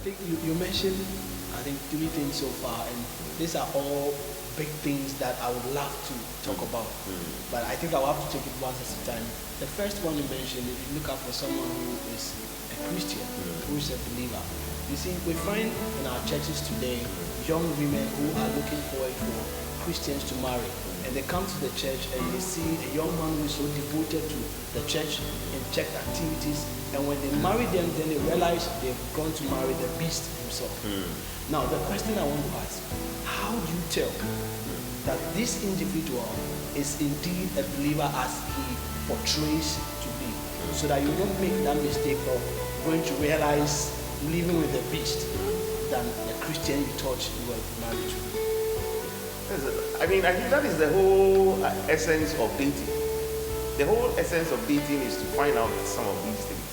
think you mentioned, I think, three things so far, and these are all big things that I would love to talk about. But I think I'll have to take it one at a time. The first one you mentioned, if you look out for someone who is a Christian, who is a believer, you see, we find in our churches today young women who are looking forward for Christians to marry. And they come to the church and they see a young man who is so devoted to the church and church activities. And when they marry them, then they realize they've gone to marry the beast himself. Now, the question I want to ask, how do you tell that this individual is indeed a believer as he portrays to be? So that you don't make that mistake of going to realize living with the beast than the Christian you thought you were married to. I think that is the whole essence of dating. The whole essence of dating is to find out some of these things.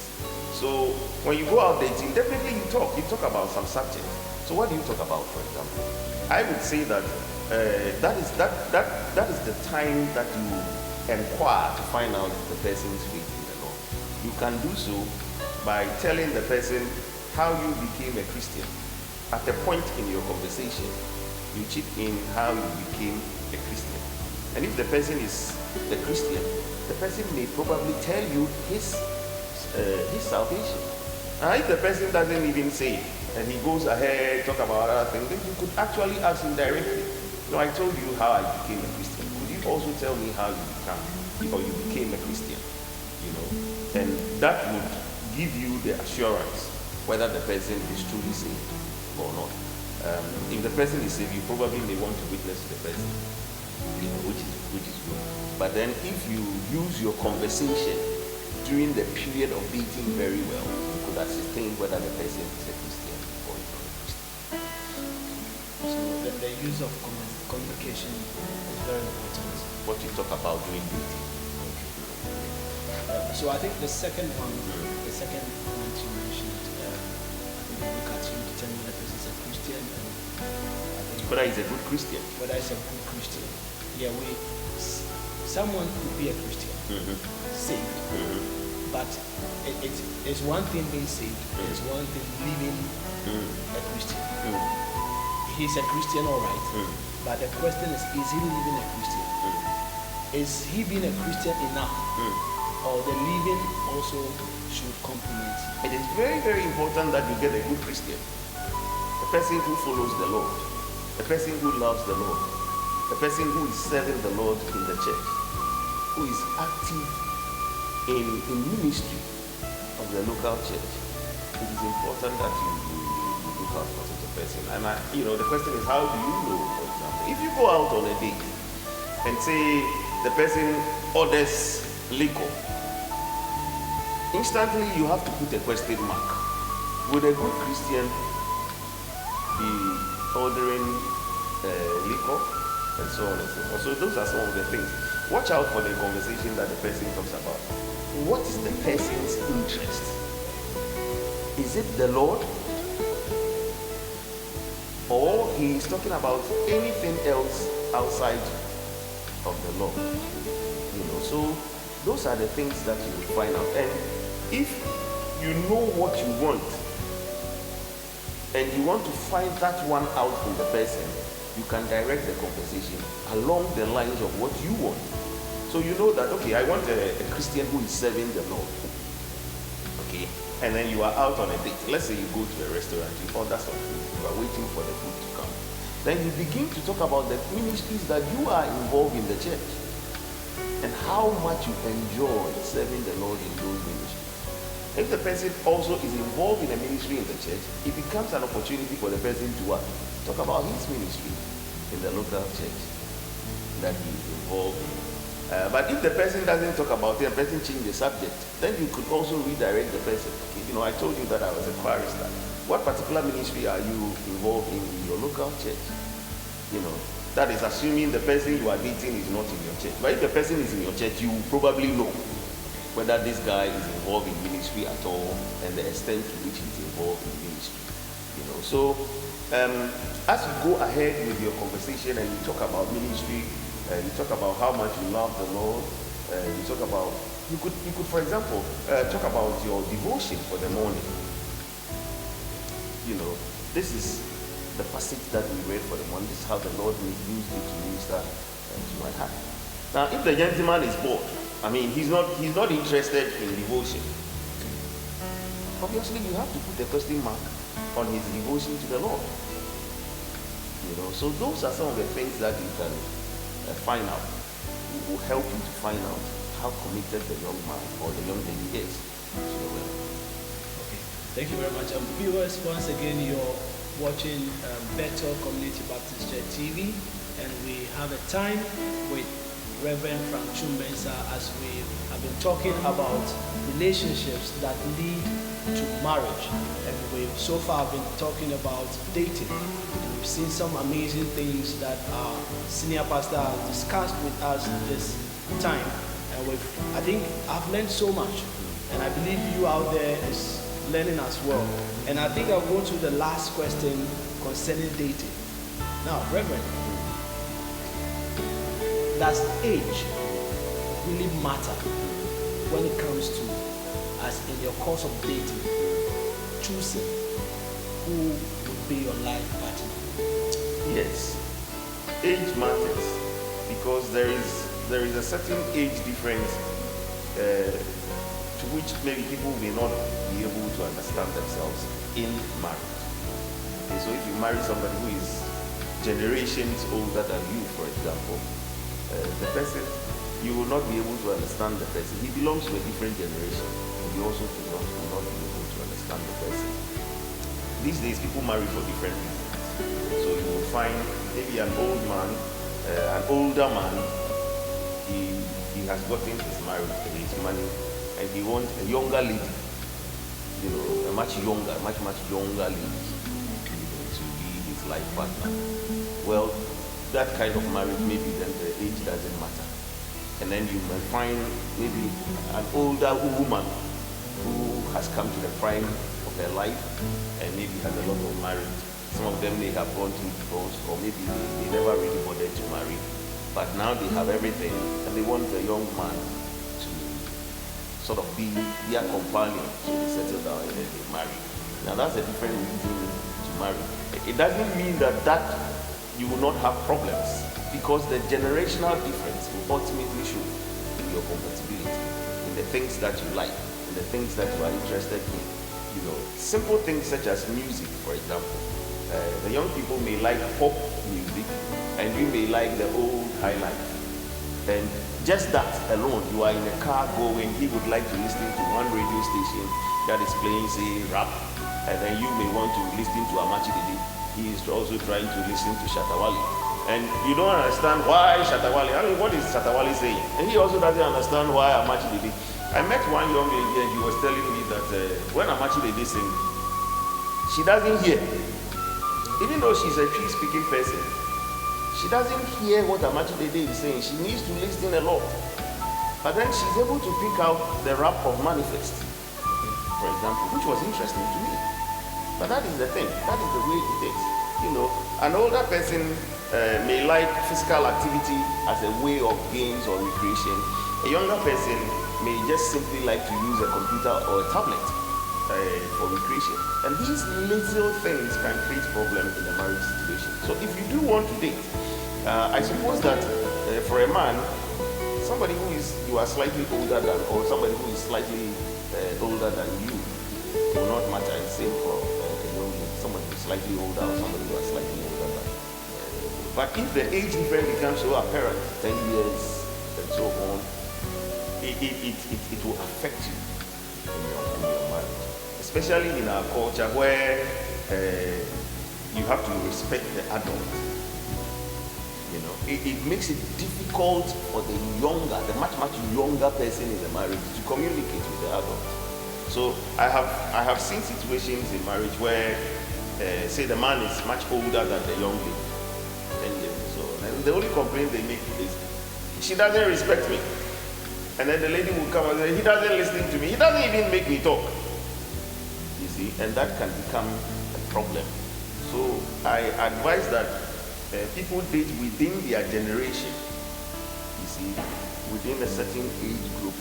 So when you go out dating, definitely you talk about some subjects. So what do you talk about, for example? I would say that that is the time that you inquire to find out the person's faith in the Lord. You can do so by telling the person how you became a Christian. At a point in your conversation, you chip in how you became a Christian. And if the person is the Christian, the person may probably tell you his salvation. And if the person doesn't even say it, and he goes ahead, talk about other things, then you could actually ask him directly. I told you how I became a Christian. Could you also tell me how you became a Christian? And that would give you the assurance whether the person is truly saved or not. If the person is saved, you probably may want to witness to the person, which is good. But then if you use your conversation during the period of dating very well, you could ascertain whether the person is a Christian or is not a Christian. So the use of communication is very important. What you talk about during dating. So I think the second point you mentioned, I think you look at you determine whether the person is a Christian, and whether he's a good Christian. Whether he's a good Christian. Yeah, someone could be a Christian, saved, but it's one thing being saved, it's one thing living a Christian. He's a Christian, all right, but the question is he living a Christian? Is he being a Christian enough? Or the living also should complement? It is very, very important that you get a good Christian. A person who follows the Lord. A person who loves the Lord. A person who is serving the Lord in the church. Who is active in ministry of the local church. It is important that you look out for such a person. And the question is, how do you know, for example? If you go out on a date and say the person orders liquor, instantly you have to put a question mark. Would a good Christian be ordering liquor and so on and so forth? So those are some of the things. Watch out for the conversation that the person talks about. What is the person's interest? Is it the Lord? Or he is talking about anything else outside of the Lord? So those are the things that you will find out. And if you know what you want and you want to find that one out in the person, you can direct the conversation along the lines of what you want. So you know that, okay, I want a Christian who is serving the Lord. Okay, and then you are out on a date. Let's say you go to a restaurant, you order some food, you are waiting for the food to come. Then you begin to talk about the ministries that you are involved in the church and how much you enjoy serving the Lord in those ministries. If the person also is involved in a ministry in the church, it becomes an opportunity for the person to talk about his ministry in the local church that he is involved in. But if the person doesn't talk about it, the person change the subject, then you could also redirect the person. Okay, I told you that I was a chorister. What particular ministry are you involved in your local church? That is assuming the person you are dating is not in your church. But if the person is in your church, you probably know whether this guy is involved in ministry at all and the extent to which he's involved in ministry. So as you go ahead with your conversation and you talk about ministry, you talk about how much you love the Lord, you talk about, you could for example, talk about your devotion for the morning. This is the passage that we read for the morning. This is how the Lord used it to minister to my heart. Now, if the gentleman is bored, he's not interested in devotion. Obviously, you have to put a question mark on his devotion to the Lord. So those are some of the things that you can find out. It will help you to find out how committed the young man or the young lady is to the Lord. Okay, thank you very much. Viewers, once again, you're watching Bethel Community Baptist Church TV, and we have a time with Reverend Frank Chumbensa as we have been talking about relationships that lead to marriage, and we've so far been talking about dating. We've seen some amazing things that our senior pastor has discussed with us this time, and I think I've learned so much, and I believe you out there is learning as well. And I think I'll go to the last question concerning dating. Now, Reverend, does age really matter when it comes to, as in your course of dating, choosing who would be your life partner? Yes, age matters, because there is a certain age difference to which maybe people may not be able to understand themselves in marriage. Okay, so if you marry somebody who is generations older than you, for example, the person, you will not be able to understand the person. He belongs to a different generation, and you also will not be able to understand the person. These days, people marry for different reasons. So you will find maybe an old man, an older man, he has gotten his marriage, his money, and he wants a younger lady, a much younger lady, to be his life partner. Well, that kind of marriage, maybe then the age doesn't matter. And then you may find maybe an older woman who has come to the prime of her life and maybe has a lot of marriage. Some of them may have gone through divorce, or maybe they never really bothered to marry, but now they have everything and they want a young man to sort of be their companion, so they settle down and then they marry. Now that's a different reason to marry. It doesn't mean that you will not have problems, because the generational difference will ultimately show in your compatibility, in the things that you like, in the things that you are interested in. Simple things such as music, for example. The young people may like pop music, and you may like the old high life. And just that alone, you are in a car going, he would like to listen to one radio station that is playing, say, rap, and then you may want to listen to Amachi Dede. He is also trying to listen to Shatta Wale. And you don't understand why Shatta Wale, what is Shatta Wale saying? And he also doesn't understand why Amachi Dede. I met one young lady and he was telling me that when Amachi Dede sings, she doesn't hear. Even though she's a tree-speaking person, she doesn't hear what Amachi Dede is saying. She needs to listen a lot. But then she's able to pick out the rap of Manifest, for example, which was interesting to me. But that is the thing. That is the way it is. An older person may like physical activity as a way of gains or recreation. A younger person may just simply like to use a computer or a tablet for recreation. And these little things can create problems in a marriage situation. So if you do want to date, I suppose that for a man, somebody you are slightly older than, or somebody who is slightly older than you, will not matter. The same for somebody who is slightly older or somebody who is slightly older than. But if the age difference becomes so apparent, 10 years and so on, it will affect you in your marriage. Especially in our culture where you have to respect the adult. It makes it difficult for the much younger person in the marriage to communicate with the adult. So I have seen situations in marriage where, say, the man is much older than the young lady, 10 years. So and the only complaint they make is, she doesn't respect me. And then the lady will come and say, he doesn't listen to me. He doesn't even make me talk. You see, and that can become a problem. So I advise that people date within their generation. You see, within a certain age group,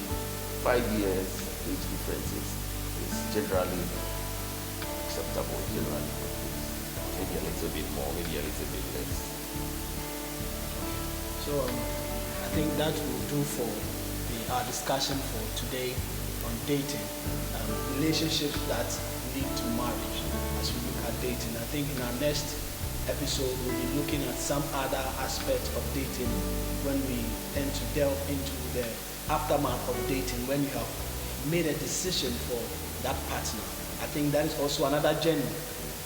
5 years age differences is generally acceptable generally for kids. Maybe a little bit more, maybe a little bit less. So I think that will do for our discussion for today on dating, relationships that lead to marriage. As we look at dating, I think in our next episode we'll be looking at some other aspects of dating when we tend to delve into the aftermath of dating, when you have made a decision for that partner. I think that is also another journey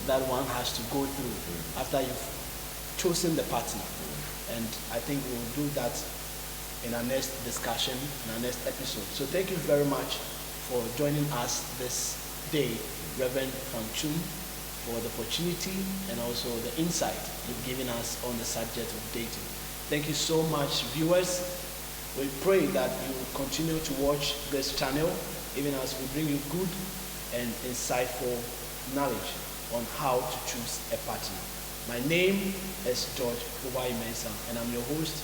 that one has to go through after you've chosen the partner. And I think we will do that in our next discussion, in our next episode. So thank you very much for joining us this day, Reverend Fanchum, for the opportunity and also the insight you've given us on the subject of dating. Thank you so much, viewers. We pray that you will continue to watch this channel, even as we bring you good and insightful knowledge on how to choose a partner. My name is George Uwai Mensah, and I'm your host.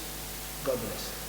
God bless.